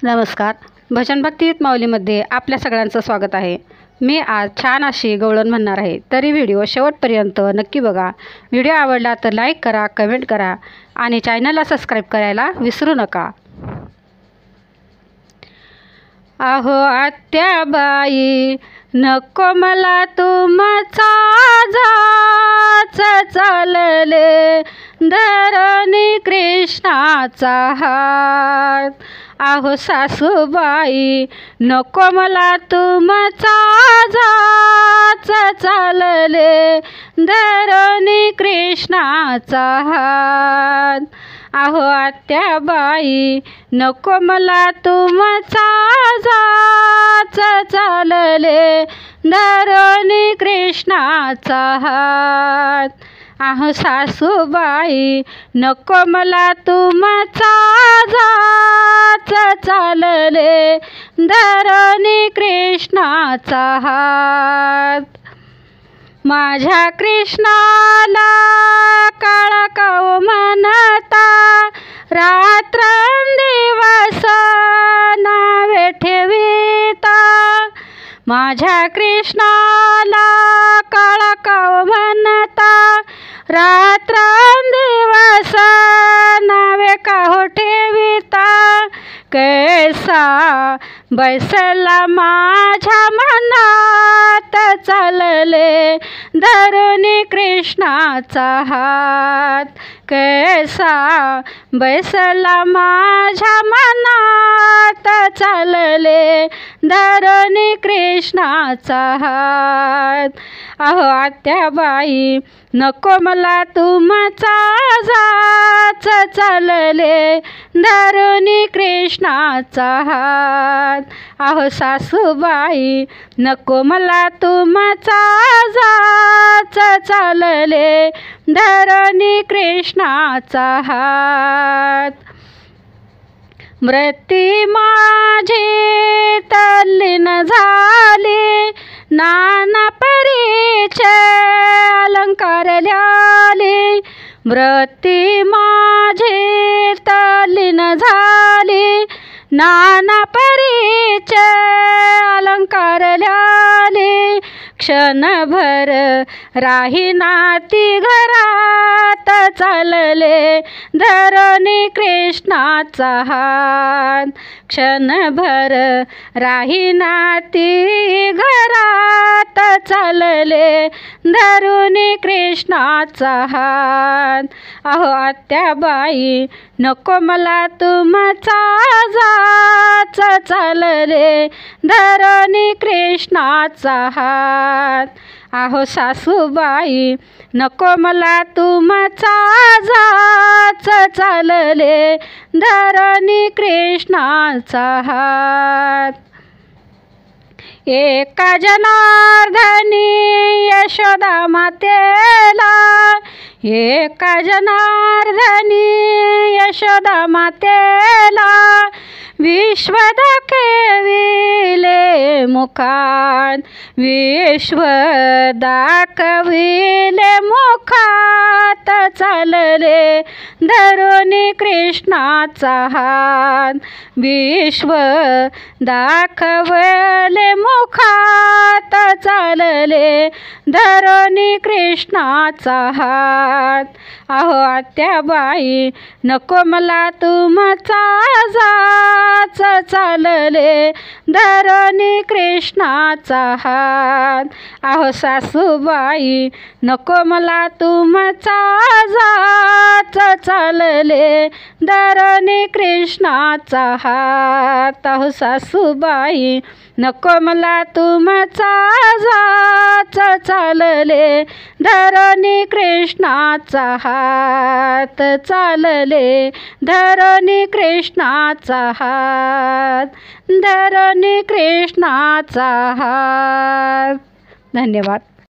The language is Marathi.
नमस्कार. भजन भक्ती माऊलीमध्ये आपल्या सगळ्यांचं स्वागत आहे. मी आज छान अशी गवळण म्हणणार आहे, तरी व्हिडिओ शेवटपर्यंत नक्की बघा. व्हिडिओ आवडला तर लाईक करा, कमेंट करा आणि चॅनलला सबस्क्राईब करायला विसरू नका. अहो आत्याबाई नको मला तुमचा जाच चालले धरणी कृष्णाचा हात. अहो सासूबाई नको मला तुमचा जाच चालले धरणी कृष्णाचा हात. अहो आत्याबाई नको मला तुमचा जाच चालले धरणी कृष्णाचा हात. अहो सासूबाई नको मला तुमचा जाच चालले धरणी कृष्णाचा हात. माझ्या कृष्णाला काळा काव म्हणता रात्रंदिवस नावे ठेविता. माझ्या कृष्णाला काळा काव म्हणता रात्रंदिवस नावे काहो ठेविता. कैसा बैसला माझ्या मनात चालले धरणी कृष्णाचा हात. कैसा बैसला माझ्या मनात चालले धरणी कृष्णाचा हात. अहो आत्याबाई नको मला तुमचा जाच चालले धरणी कृष्णाचा हात. अहो सासूबाई नको मला तुमचा जाच चालले धरणी कृष्णाचा हात. मृत्यू माझी तल्लीन झाली नाना परीचे अलंकार ल्याले. मृत्यू माझी तल्लीन झाली नाना परीचे अलंकार ल्याले. क्षणभर राहीना ती घरात चालले धरणी कृष्णाचा हात. क्षणभर राहीना ती घरात चालले धरणी कृष्णाचा हात. अहो आत्याबाई नको मला तुमचा जाच चालले धरणी कृष्णाचा हात. अहो सासूबाई नको मला तुमचा जाच चालले धरणी कृष्णाचा हात. एका जनार्दनी यशोदा मातेला एका जनार्दनी यशोदा मातेला विश्व दाखविले मुखात. विश्व दाखविले मुखात चालले धरणी कृष्णाचा हात. विश्व दाखवले मुखात चालले धरणी कृष्णाचा हात. अहो आत्याबाई नको मला तुमचा जाच चालले धरणी कृष्णाचा हात. अहो सासूबाई नको मला तुमचा जाच चालले धरणी कृष्णाचा हात. अहो सासूबाई नको मला तुमचा जाच चालले धरणी कृष्णाचा हात. चालले धरणी कृष्णाचा हात. धरणी कृष्णाचा हात. धन्यवाद.